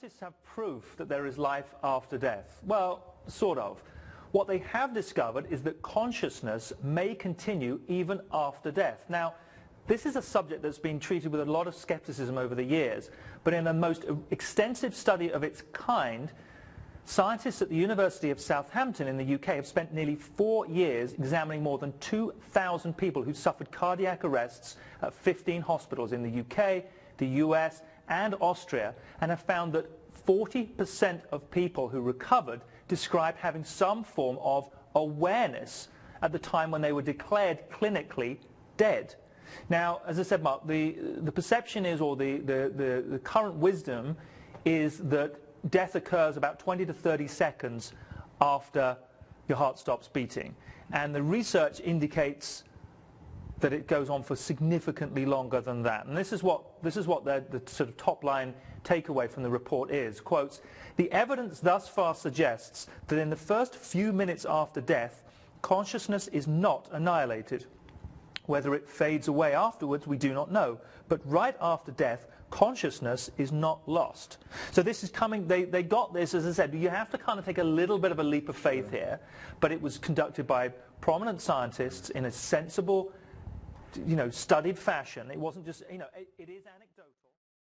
scientists have proof that there is life after death? Well, sort of. What they have discovered is that consciousness may continue even after death. Now, this is a subject that's been treated with a lot of skepticism over the years, but in the most extensive study of its kind, scientists at the University of Southampton in the UK have spent nearly 4 years examining more than 2,000 people who suffered cardiac arrests at 15 hospitals in the UK, the US and Austria, and have found that 40% of people who recovered described having some form of awareness at the time when they were declared clinically dead. Now, as I said, Mark, the perception is, or the current wisdom is that death occurs about 20 to 30 seconds after your heart stops beating. And the research indicates that it goes on for significantly longer than that. And this is what the sort of top line takeaway from the report is. Quotes, "The evidence thus far suggests that in the first few minutes after death, consciousness is not annihilated. Whether it fades away afterwards, we do not know. But right after death, consciousness is not lost." So this is coming, they got this, as I said, you have to kind of take a little bit of a leap of faith here, but it was conducted by prominent scientists in a sensible, studied fashion. It wasn't just, it is anecdotal.